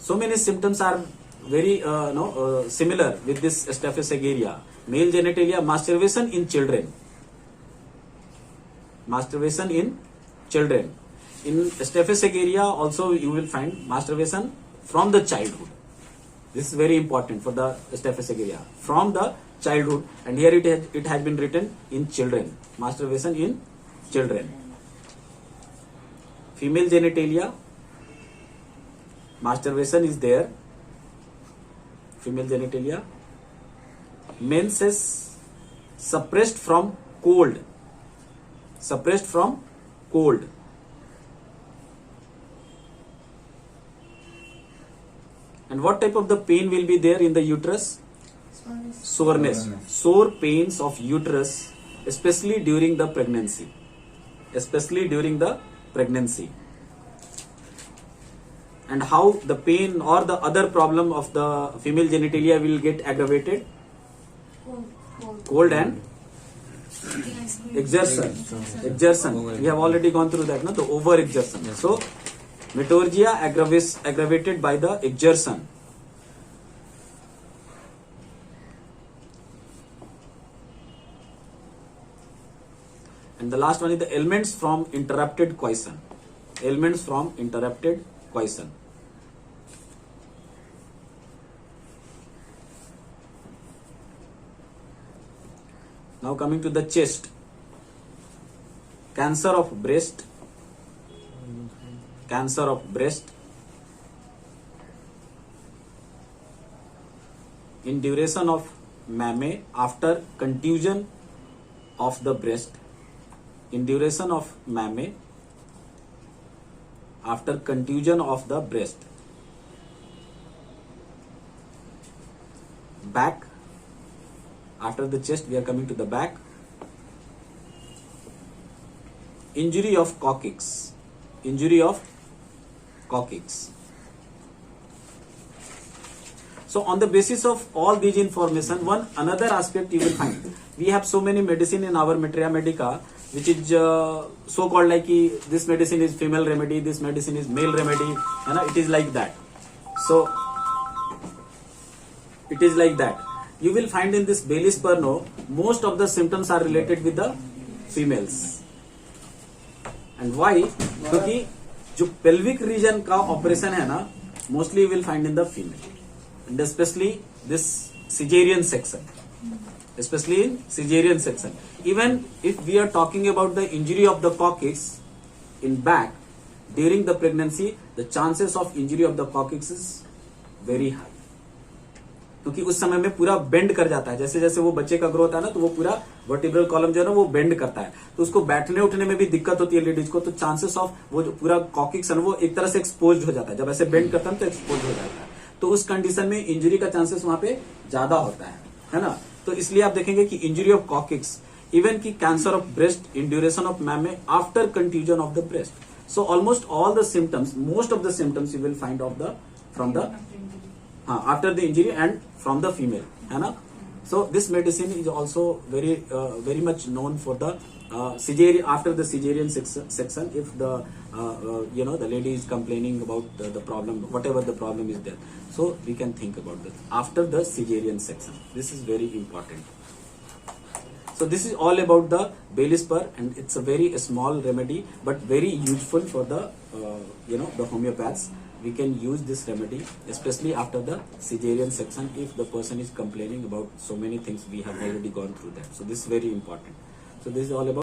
So many symptoms are very similar with this Staphylococcus aureus. Male genitalia, masturbation in children. Masturbation in children. In Staphylococcus aureus also you will find masturbation from the childhood. This is very important for the Staphylococcus aureus. From the childhood, and here it has been written in children. Masturbation in children. Female genitalia, masturbation is there. Female genitalia. Menses suppressed from cold. Suppressed from cold. And what type of the pain will be there in the uterus? Soreness. Sore pains of uterus, especially during the pregnancy. Especially during the pregnancy. And how the pain or the other problem of the female genitalia will get aggravated? Cold and exertion. Exertion. We have already gone through that, no? The over exertion. So metorrhagia aggravated by the exertion. And the last one is the ailments from interrupted coition. Ailments from interrupted coition. Now coming to the chest. Cancer of breast. Cancer of breast. In duration of mammae after contusion of the breast. In duration of mammae after contusion of the breast. Back. After the chest, we are coming to the back. Injury of coccyx. Injury of coccyx. So on the basis of all these information, another aspect you will find. We have so many medicine in our Materia Medica, which is so called like this medicine is female remedy, this medicine is male remedy, it is like that. So it is like that. You will find in this Baylis Perno, most of the symptoms are related with the females. And why? क्योंकि जो pelvic region का operation है ना, mostly you will find in the female, and especially this cesarean section. Especially in cesarean section. Even if we are talking about the injury of the coccyx in back during the pregnancy, the chances of injury of the coccyx is very high. क्योंकि उस समय में पूरा bend कर जाता है. जैसे जैसे वो बच्चे का ग्रोथ है ना, तो वो पूरा वर्टिब्रल कॉलम जो है ना वो बेंड करता है, तो उसको बैठने उठने में भी दिक्कत होती है लेडीज को. तो चांसेस ऑफ वो जो पूरा कॉक्सिक्स है वो एक तरह से एक्सपोज हो जाता है. जब ऐसे बेंड करता है तो एक्सपोज हो जाता है, तो उस कंडीशन में इंजरी का चांसेस वहां पे ज्यादा होता है ना. तो इसलिए आप देखेंगे कि इंजरी ऑफ कॉक्सिक्स, इवन की cancer of breast in duration of ma'am after contusion of the breast. So almost all the symptoms, most of the symptoms you will find of the from the after the injury and from the female, है ना. So this medicine is also very much known for the cesarean, after the cesarean section. If the the lady is complaining about the problem, whatever the problem is there, so we can think about this after the cesarean section. This is very important. So this is all about the Baylis Spur, and it's a very small remedy but very useful for the the homeopaths. We can use this remedy especially after the cesarean section if the person is complaining about so many things. We have already gone through that. So this is very important. So this is all about